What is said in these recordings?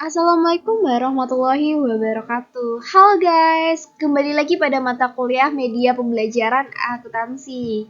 Assalamualaikum warahmatullahi wabarakatuh. Halo guys, kembali lagi pada mata kuliah media pembelajaran akuntansi.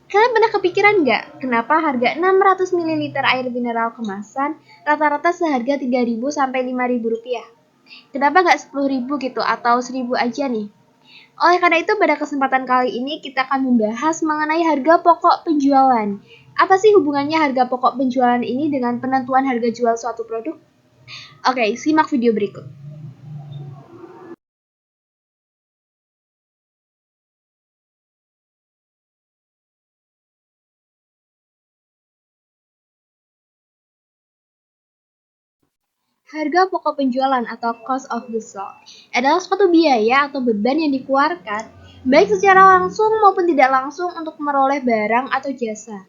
Kalian pernah kepikiran nggak kenapa harga 600 ml air mineral kemasan rata-rata seharga 3.000 sampai 5.000 rupiah? Kenapa nggak 10.000 gitu atau 1.000 aja nih? Oleh karena itu pada kesempatan kali ini kita akan membahas mengenai harga pokok penjualan. Apa sih hubungannya harga pokok penjualan ini dengan penentuan harga jual suatu produk? Oke, simak video berikut. Harga pokok penjualan atau cost of goods sold adalah suatu biaya atau beban yang dikeluarkan baik secara langsung maupun tidak langsung untuk meroleh barang atau jasa.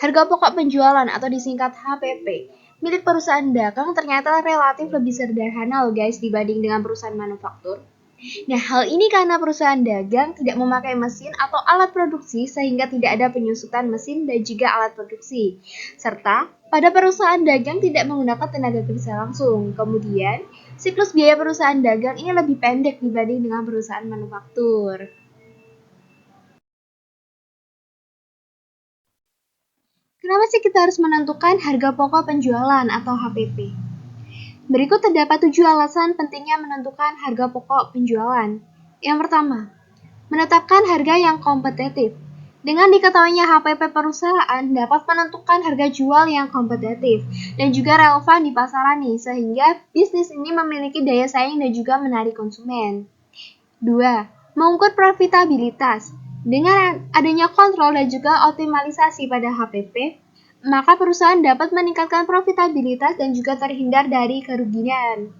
Harga pokok penjualan atau disingkat HPP milik perusahaan dagang ternyata relatif lebih sederhana loh guys dibanding dengan perusahaan manufaktur. Nah, hal ini karena perusahaan dagang tidak memakai mesin atau alat produksi sehingga tidak ada penyusutan mesin dan juga alat produksi. Serta pada perusahaan dagang tidak menggunakan tenaga kerja langsung. Kemudian, siklus biaya perusahaan dagang ini lebih pendek dibanding dengan perusahaan manufaktur. Kenapa sih kita harus menentukan harga pokok penjualan atau HPP? Berikut terdapat 7 alasan pentingnya menentukan harga pokok penjualan. Yang pertama, menetapkan harga yang kompetitif. Dengan diketahuinya HPP perusahaan dapat menentukan harga jual yang kompetitif dan juga relevan di pasaran nih, sehingga bisnis ini memiliki daya saing dan juga menarik konsumen. 2. Mengukur profitabilitas. Dengan adanya kontrol dan juga optimalisasi pada HPP, maka perusahaan dapat meningkatkan profitabilitas dan juga terhindar dari kerugian.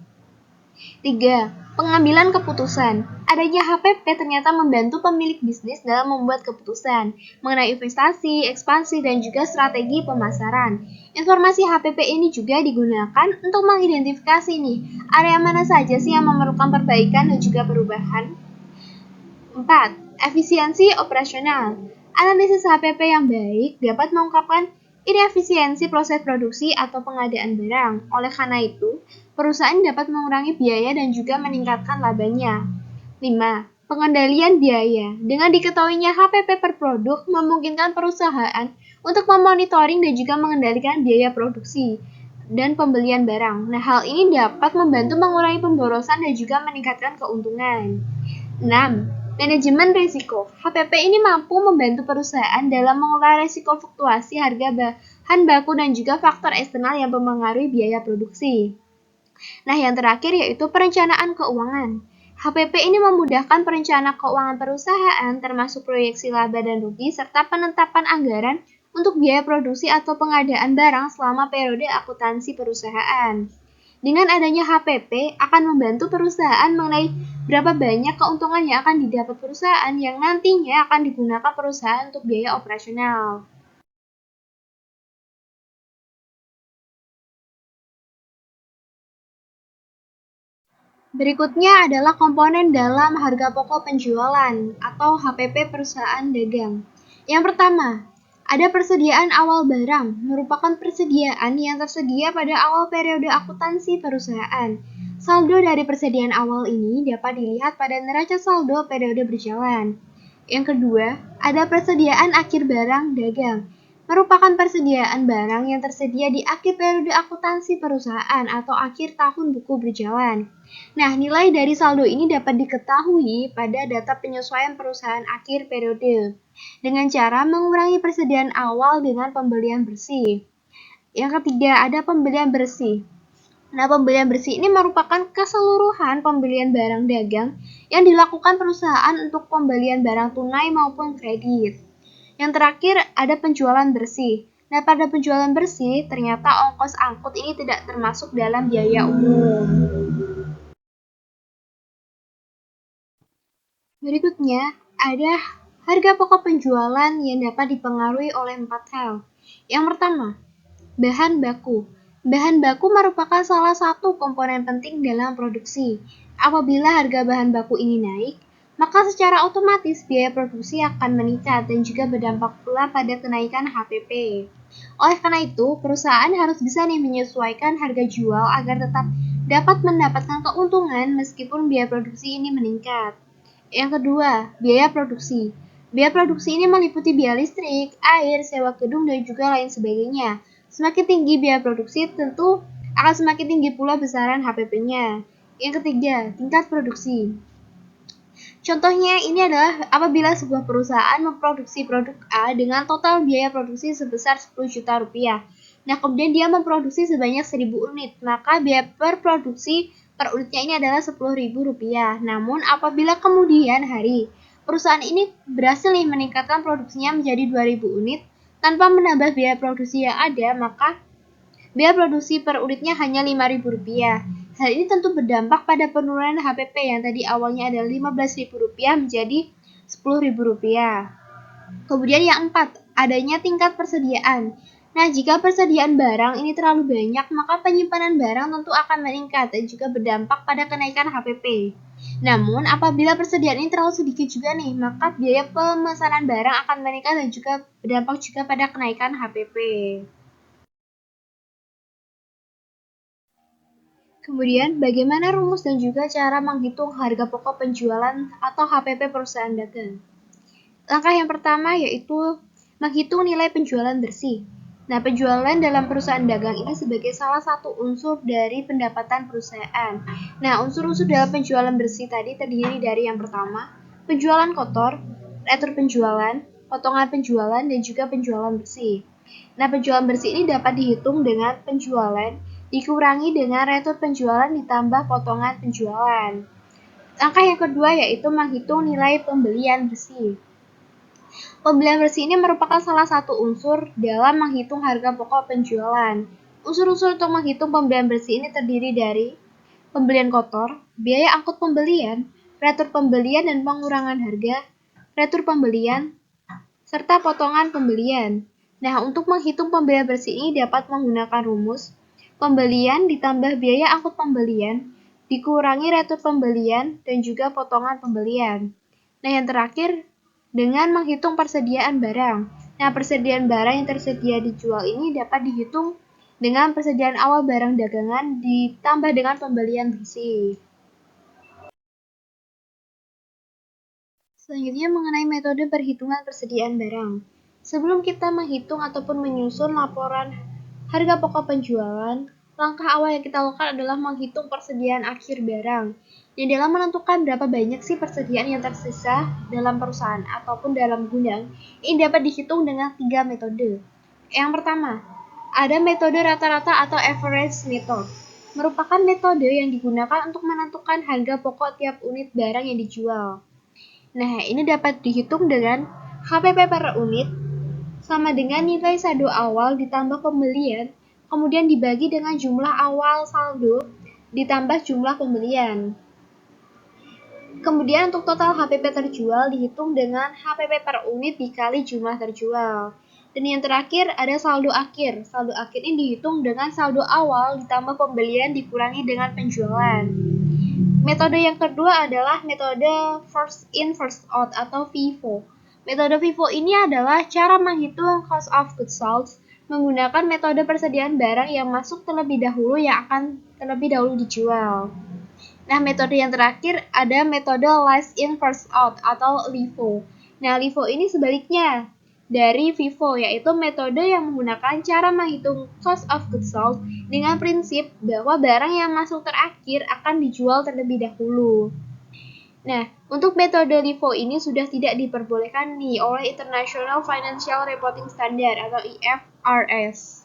3. Pengambilan keputusan. Adanya HPP ternyata membantu pemilik bisnis dalam membuat keputusan mengenai investasi, ekspansi, dan juga strategi pemasaran. Informasi HPP ini juga digunakan untuk mengidentifikasi nih, area mana saja sih yang memerlukan perbaikan dan juga perubahan. 4. Efisiensi operasional. Analisis HPP yang baik dapat mengungkapkan inefisiensi proses produksi atau pengadaan barang. Oleh karena itu, perusahaan dapat mengurangi biaya dan juga meningkatkan labanya. 5. Pengendalian biaya. Dengan diketahuinya HPP per produk memungkinkan perusahaan untuk memonitoring dan juga mengendalikan biaya produksi dan pembelian barang. Nah, hal ini dapat membantu mengurangi pemborosan dan juga meningkatkan keuntungan. 6. Manajemen risiko. HPP ini mampu membantu perusahaan dalam mengelola risiko fluktuasi harga bahan baku dan juga faktor eksternal yang mempengaruhi biaya produksi. Nah, yang terakhir yaitu perencanaan keuangan. HPP ini memudahkan perencanaan keuangan perusahaan termasuk proyeksi laba dan rugi serta penetapan anggaran untuk biaya produksi atau pengadaan barang selama periode akuntansi perusahaan. Dengan adanya HPP akan membantu perusahaan mengenai berapa banyak keuntungan yang akan didapat perusahaan yang nantinya akan digunakan perusahaan untuk biaya operasional. Berikutnya adalah komponen dalam harga pokok penjualan atau HPP perusahaan dagang. Yang pertama, ada persediaan awal barang, merupakan persediaan yang tersedia pada awal periode akuntansi perusahaan. Saldo dari persediaan awal ini dapat dilihat pada neraca saldo periode berjalan. Yang kedua, ada persediaan akhir barang dagang, merupakan persediaan barang yang tersedia di akhir periode akuntansi perusahaan atau akhir tahun buku berjalan. Nah, nilai dari saldo ini dapat diketahui pada data penyesuaian perusahaan akhir periode dengan cara mengurangi persediaan awal dengan pembelian bersih. Yang ketiga, ada pembelian bersih. Nah, pembelian bersih ini merupakan keseluruhan pembelian barang dagang yang dilakukan perusahaan untuk pembelian barang tunai maupun kredit. Yang terakhir, ada penjualan bersih. Nah, pada penjualan bersih, ternyata ongkos angkut ini tidak termasuk dalam biaya umum. Berikutnya, ada harga pokok penjualan yang dapat dipengaruhi oleh 4 hal. Yang pertama, bahan baku. Bahan baku merupakan salah satu komponen penting dalam produksi. Apabila harga bahan baku ini naik, maka secara otomatis biaya produksi akan meningkat dan juga berdampak pula pada kenaikan HPP. Oleh karena itu, perusahaan harus bisa menyesuaikan harga jual agar tetap dapat mendapatkan keuntungan meskipun biaya produksi ini meningkat. Yang kedua, biaya produksi. Biaya produksi ini meliputi biaya listrik, air, sewa gedung, dan juga lain sebagainya. Semakin tinggi biaya produksi, tentu akan semakin tinggi pula besaran HPP-nya. Yang ketiga, tingkat produksi. Contohnya ini adalah apabila sebuah perusahaan memproduksi produk A dengan total biaya produksi sebesar 10 juta rupiah. Nah, kemudian dia memproduksi sebanyak 1000 unit, maka biaya per produksi per unitnya ini adalah 10.000 rupiah. Namun, apabila kemudian hari perusahaan ini berhasil meningkatkan produksinya menjadi 2000 unit tanpa menambah biaya produksi yang ada, maka biaya produksi per unitnya hanya Rp5.000. Hal ini tentu berdampak pada penurunan HPP yang tadi awalnya adalah Rp15.000 menjadi Rp10.000. Kemudian yang keempat, adanya tingkat persediaan. Nah, jika persediaan barang ini terlalu banyak, maka penyimpanan barang tentu akan meningkat dan juga berdampak pada kenaikan HPP. Namun, apabila persediaan ini terlalu sedikit juga nih, maka biaya pemesanan barang akan meningkat dan juga berdampak juga pada kenaikan HPP. Kemudian, bagaimana rumus dan juga cara menghitung harga pokok penjualan atau HPP perusahaan dagang? Langkah yang pertama yaitu menghitung nilai penjualan bersih. Nah, penjualan dalam perusahaan dagang ini sebagai salah satu unsur dari pendapatan perusahaan. Nah, unsur-unsur dalam penjualan bersih tadi terdiri dari yang pertama, penjualan kotor, retur penjualan, potongan penjualan, dan juga penjualan bersih. Nah, penjualan bersih ini dapat dihitung dengan penjualan dikurangi dengan retur penjualan ditambah potongan penjualan. Langkah yang kedua yaitu menghitung nilai pembelian bersih. Pembelian bersih ini merupakan salah satu unsur dalam menghitung harga pokok penjualan. Unsur-unsur untuk menghitung pembelian bersih ini terdiri dari pembelian kotor, biaya angkut pembelian, retur pembelian dan pengurangan harga, retur pembelian, serta potongan pembelian. Nah, untuk menghitung pembelian bersih ini dapat menggunakan rumus pembelian ditambah biaya angkut pembelian, dikurangi retur pembelian, dan juga potongan pembelian. Nah, yang terakhir, dengan menghitung persediaan barang. Nah, persediaan barang yang tersedia dijual ini dapat dihitung dengan persediaan awal barang dagangan ditambah dengan pembelian bersih. Selanjutnya mengenai metode perhitungan persediaan barang. Sebelum kita menghitung ataupun menyusun laporan harga pokok penjualan, langkah awal yang kita lakukan adalah menghitung persediaan akhir barang. Yang dalam menentukan berapa banyak sih persediaan yang tersisa dalam perusahaan ataupun dalam gudang, ini dapat dihitung dengan 3 metode. Yang pertama, ada metode rata-rata atau average method. Merupakan metode yang digunakan untuk menentukan harga pokok tiap unit barang yang dijual. Nah, ini dapat dihitung dengan HPP per unit sama dengan nilai saldo awal ditambah pembelian, kemudian dibagi dengan jumlah awal saldo ditambah jumlah pembelian. Kemudian untuk total HPP terjual dihitung dengan HPP per unit dikali jumlah terjual. Dan yang terakhir ada saldo akhir. Saldo akhir ini dihitung dengan saldo awal ditambah pembelian dikurangi dengan penjualan. Metode yang kedua adalah metode first in first out atau FIFO. Metode FIFO ini adalah cara menghitung cost of goods sold menggunakan metode persediaan barang yang masuk terlebih dahulu yang akan terlebih dahulu dijual. Nah, metode yang terakhir ada metode last in first out atau LIFO. Nah, LIFO ini sebaliknya dari FIFO, yaitu metode yang menggunakan cara menghitung cost of goods sold dengan prinsip bahwa barang yang masuk terakhir akan dijual terlebih dahulu. Nah, untuk metode LIFO ini sudah tidak diperbolehkan nih oleh International Financial Reporting Standard atau IFRS.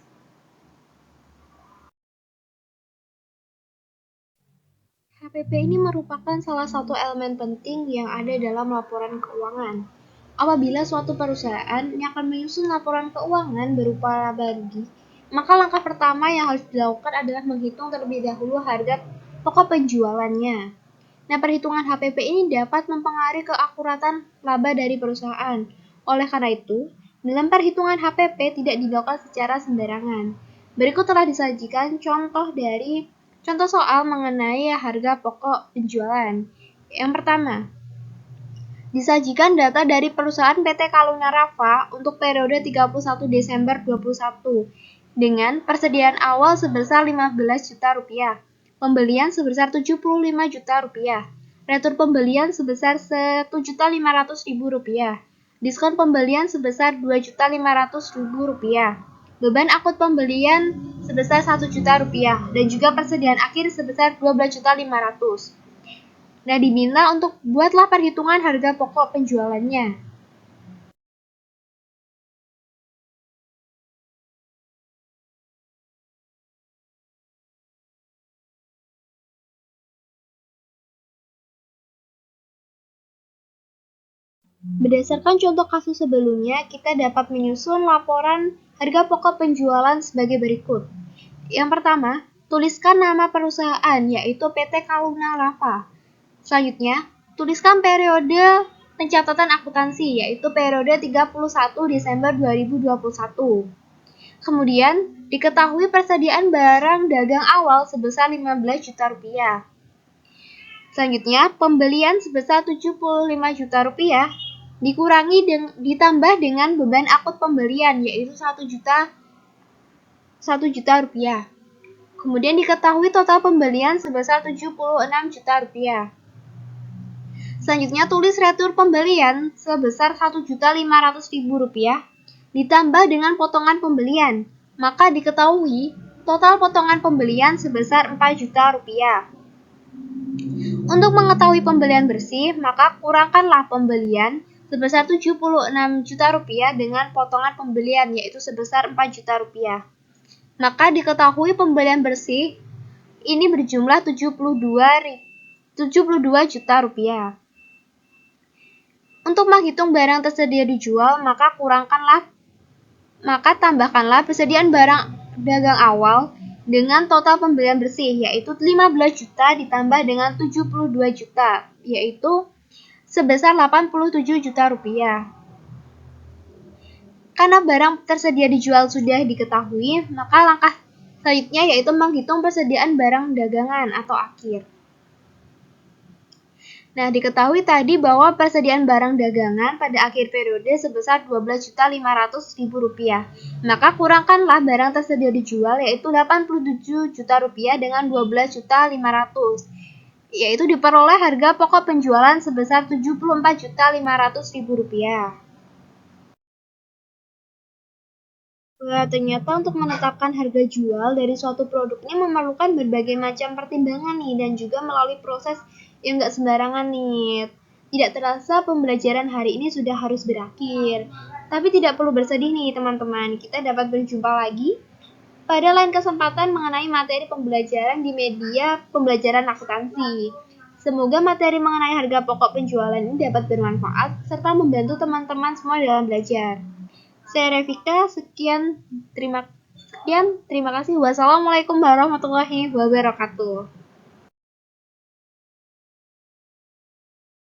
HPP ini merupakan salah satu elemen penting yang ada dalam laporan keuangan. Apabila suatu perusahaan yang akan menyusun laporan keuangan berupa laba rugi, maka langkah pertama yang harus dilakukan adalah menghitung terlebih dahulu harga pokok penjualannya. Nah, perhitungan HPP ini dapat mempengaruhi keakuratan laba dari perusahaan. Oleh karena itu, dalam perhitungan HPP tidak dilakukan secara sembarangan. Berikut telah disajikan contoh soal mengenai harga pokok penjualan. Yang pertama, disajikan data dari perusahaan PT Kaluna Rafa untuk periode 31 Desember 2021 dengan persediaan awal sebesar 15 juta rupiah. pembelian sebesar 75 juta rupiah, retur pembelian sebesar 1.500.000 rupiah, diskon pembelian sebesar 2.500.000 rupiah, beban akut pembelian sebesar 1 juta rupiah, dan juga persediaan akhir sebesar 12.500.000. Nah, diminta untuk buatlah perhitungan harga pokok penjualannya. Berdasarkan contoh kasus sebelumnya, kita dapat menyusun laporan harga pokok penjualan sebagai berikut. Yang pertama, tuliskan nama perusahaan, yaitu PT Kaluna Lava. Selanjutnya, tuliskan periode pencatatan akuntansi, yaitu periode 31 Desember 2021. Kemudian, diketahui persediaan barang dagang awal sebesar 15 juta rupiah. Selanjutnya, pembelian sebesar 75 juta rupiah ditambah dengan beban akut pembelian, yaitu 1 juta rupiah. Kemudian diketahui total pembelian sebesar 76 juta rupiah. Selanjutnya, tulis retur pembelian sebesar 1.500.000 rupiah ditambah dengan potongan pembelian. Maka diketahui total potongan pembelian sebesar 4 juta rupiah. Untuk mengetahui pembelian bersih, maka kurangkanlah pembelian sebesar 76 juta rupiah dengan potongan pembelian, yaitu sebesar 4 juta rupiah. Maka diketahui pembelian bersih ini berjumlah 72 juta rupiah. Untuk menghitung barang tersedia dijual, maka tambahkanlah persediaan barang dagang awal dengan total pembelian bersih, yaitu 15 juta ditambah dengan 72 juta, yaitu sebesar 87 juta rupiah. Karena barang tersedia dijual sudah diketahui, maka langkah selanjutnya yaitu menghitung persediaan barang dagangan atau akhir. Nah, diketahui tadi bahwa persediaan barang dagangan pada akhir periode sebesar 12.500.000 rupiah. Maka kurangkanlah barang tersedia dijual, yaitu 87 juta rupiah dengan 12.500.000, yaitu diperoleh harga pokok penjualan sebesar 74.500.000 rupiah. Wah, ternyata untuk menetapkan harga jual dari suatu produk ini memerlukan berbagai macam pertimbangan nih, dan juga melalui proses yang nggak sembarangan nih. Tidak terasa pembelajaran hari ini sudah harus berakhir. Tapi tidak perlu bersedih nih teman-teman, kita dapat berjumpa lagi pada lain kesempatan mengenai materi pembelajaran di media pembelajaran akuntansi. Semoga materi mengenai harga pokok penjualan ini dapat bermanfaat serta membantu teman-teman semua dalam belajar. Saya Revika, terima kasih. Wassalamualaikum warahmatullahi wabarakatuh.